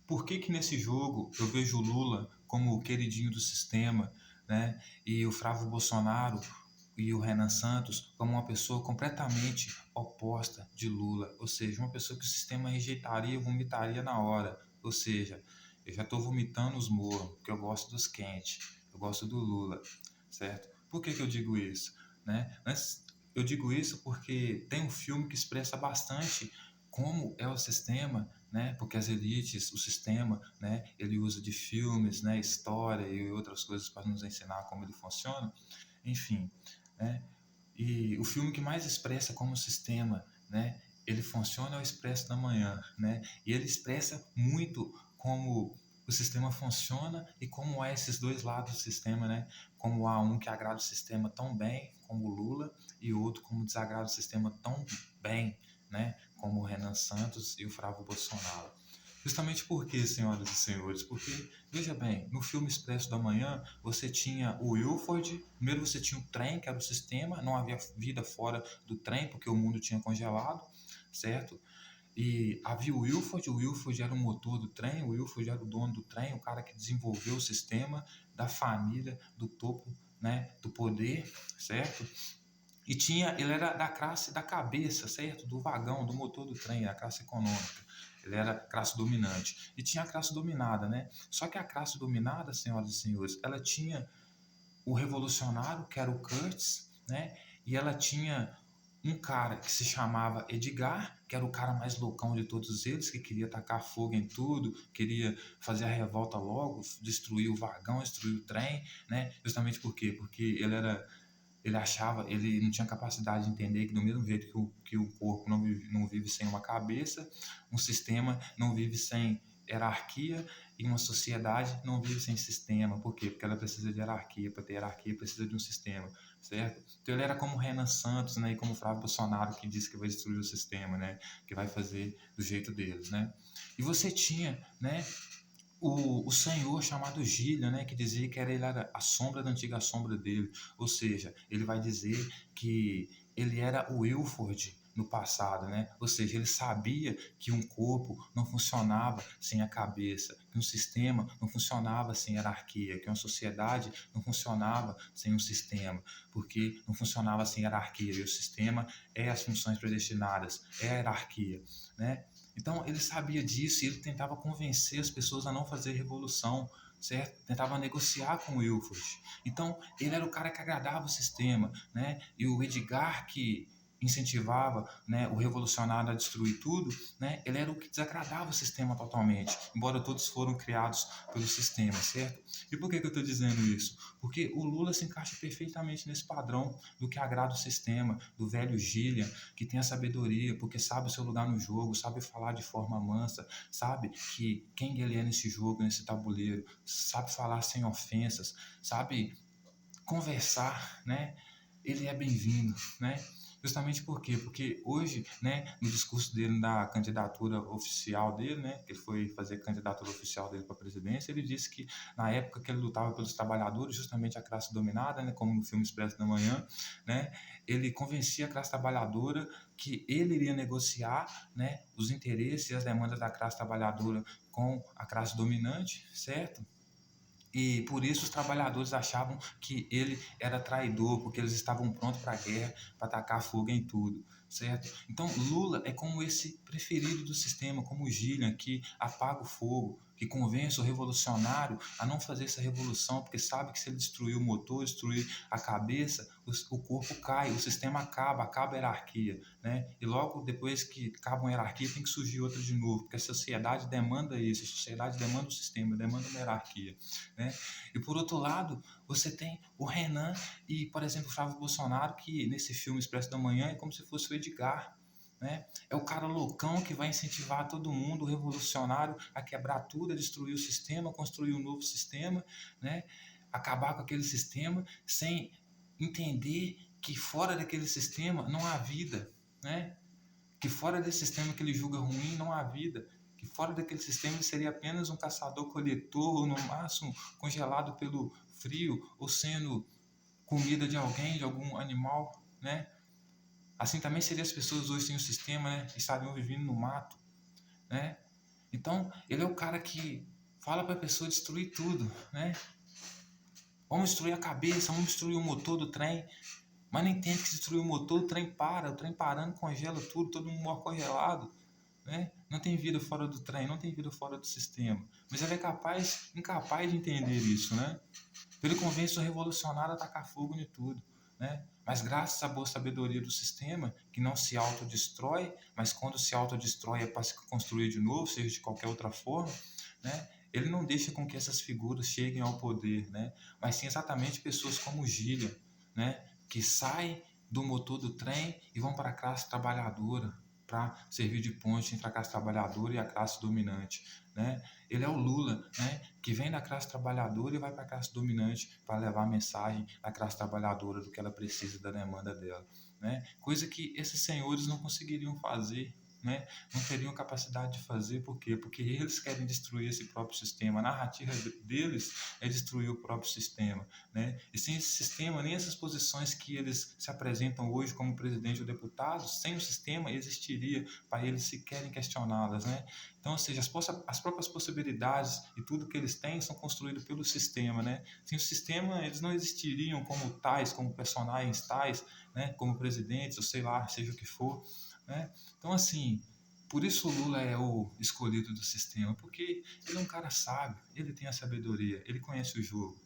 por que que nesse jogo eu vejo o Lula como o queridinho do sistema, né? E o Flávio Bolsonaro e o Renan Santos como uma pessoa completamente oposta de Lula, ou seja, uma pessoa que o sistema rejeitaria, vomitaria na hora, ou seja, eu já estou vomitando os morros, porque eu gosto dos quentes, eu gosto do Lula, certo? Por que que eu digo isso, né? Eu digo isso porque tem um filme que expressa bastante como é o sistema, né? Porque as elites, o sistema, né? Ele usa de filmes, né? História e outras coisas para nos ensinar como ele funciona, enfim, né? E o filme que mais expressa como o sistema, né? Ele funciona é o Expresso da Manhã, né? E ele expressa muito como o sistema funciona e como há esses dois lados do sistema, né? Como há um que agrada o sistema tão bem, como o Lula, e outro como desagrada o sistema tão bem, né? Como o Renan Santos e o Flávio Bolsonaro. Justamente por quê, senhoras e senhores? Porque, veja bem, no filme Expresso da Manhã, você tinha o Wilford, primeiro você tinha o trem, que era o sistema, não havia vida fora do trem, porque o mundo tinha congelado, certo? E havia o Wilford era o motor do trem, o Wilford era o dono do trem, o cara que desenvolveu o sistema da família, do topo, né, do poder, certo? E tinha, ele era da classe da cabeça, certo? Do vagão, do motor do trem, a classe econômica. Ele era classe dominante. E tinha a classe dominada, né? Só que a classe dominada, senhoras e senhores, ela tinha o revolucionário, que era o Curtis, né? E ela tinha um cara que se chamava Edgar, que era o cara mais loucão de todos eles, que queria tacar fogo em tudo, queria fazer a revolta logo, destruir o vagão, destruir o trem, né? Justamente por quê? Porque ele achava, ele não tinha capacidade de entender que do mesmo jeito que o corpo não vive sem uma cabeça, um sistema não vive sem hierarquia e uma sociedade não vive sem sistema. Por quê? Porque ela precisa de hierarquia, para ter hierarquia precisa de um sistema, certo? Então ele era como o Renan Santos, né, e como o Flávio Bolsonaro, que disse que vai destruir o sistema, né, que vai fazer do jeito deles, né? E você tinha, né, o senhor chamado Gillian, né, que dizia que ele era a sombra da antiga sombra dele, ou seja, ele vai dizer que ele era o Wilford no passado, né? Ou seja, ele sabia que um corpo não funcionava sem a cabeça, que um sistema não funcionava sem hierarquia, que uma sociedade não funcionava sem um sistema, porque não funcionava sem hierarquia, e o sistema é as funções predestinadas, é a hierarquia, né? Então ele sabia disso e ele tentava convencer as pessoas a não fazer revolução, certo? Tentava negociar com o Wilford. Então ele era o cara que agradava o sistema, né? E o Edgar que incentivava, né, o revolucionário a destruir tudo, né? Ele era o que desagradava o sistema totalmente, embora todos foram criados pelo sistema, certo? E por que que eu estou dizendo isso? Porque o Lula se encaixa perfeitamente nesse padrão do que agrada o sistema, do velho Gillian, que tem a sabedoria, porque sabe o seu lugar no jogo, sabe falar de forma mansa, sabe que quem ele é nesse jogo, nesse tabuleiro, sabe falar sem ofensas, sabe conversar, né? Ele é bem-vindo, né? Justamente por quê? Porque hoje, né, no discurso dele da candidatura oficial dele, né, que ele foi fazer a candidatura oficial dele para a presidência, ele disse que na época que ele lutava pelos trabalhadores, justamente a classe dominada, né, como no filme Expresso da Manhã, né, ele convencia a classe trabalhadora que ele iria negociar, né, os interesses e as demandas da classe trabalhadora com a classe dominante, certo? E por isso os trabalhadores achavam que ele era traidor, porque eles estavam prontos para a guerra, para atacar fogo em tudo, certo? Então Lula é como esse preferido do sistema, como o Gillian, que apaga o fogo, que convence o revolucionário a não fazer essa revolução, porque sabe que se ele destruir o motor, destruir a cabeça, o corpo cai, o sistema acaba a hierarquia, né? E logo depois que acaba uma hierarquia tem que surgir outra de novo, porque a sociedade demanda isso, a sociedade demanda o sistema, demanda uma hierarquia, né? E por outro lado, você tem o Renan e, por exemplo, o Flávio Bolsonaro, que nesse filme Expresso da Manhã é como se fosse o Edgar, né? É o cara loucão que vai incentivar todo mundo, o revolucionário, a quebrar tudo, a destruir o sistema, construir um novo sistema, né? Acabar com aquele sistema sem entender que fora daquele sistema não há vida, né? Que fora desse sistema que ele julga ruim não há vida, que fora daquele sistema ele seria apenas um caçador-coletor, ou no máximo congelado pelo frio, ou sendo comida de alguém, de algum animal, né? Assim também seria as pessoas hoje sem o sistema, né? Estariam vivendo no mato, né? Então, ele é o cara que fala para a pessoa destruir tudo, né? Vamos destruir a cabeça, vamos destruir o motor do trem, mas não entende que se destruir o motor, o trem para, o trem parando congela tudo, todo mundo morre congelado, né? Não tem vida fora do trem, não tem vida fora do sistema. Mas ele é incapaz de entender isso, né? Ele convence o revolucionário a tacar fogo em tudo, né? Mas graças à boa sabedoria do sistema, que não se autodestrói, mas quando se autodestrói é para se construir de novo, seja de qualquer outra forma, né? Ele não deixa com que essas figuras cheguem ao poder, né? Mas sim exatamente pessoas como Gillian, né? Que saem do motor do trem e vão para a classe trabalhadora, para servir de ponte entre a classe trabalhadora e a classe dominante, né? Ele é o Lula, né? Que vem da classe trabalhadora e vai para a classe dominante para levar a mensagem da classe trabalhadora do que ela precisa, da demanda dela, né? Coisa que esses senhores não conseguiriam fazer, né? Não teriam capacidade de fazer, por quê? Porque eles querem destruir esse próprio sistema. A narrativa deles é destruir o próprio sistema, né? E sem esse sistema, nem essas posições que eles se apresentam hoje como presidente ou deputado, sem o sistema existiria para eles sequerem questioná-las, né? Então, ou seja, as próprias possibilidades e tudo que eles têm são construídos pelo sistema, né? Sem o sistema, eles não existiriam como tais, como personagens tais, né? Como presidentes, ou sei lá, seja o que for, né? Então, assim, por isso o Lula é o escolhido do sistema, porque ele é um cara sábio, ele tem a sabedoria, ele conhece o jogo,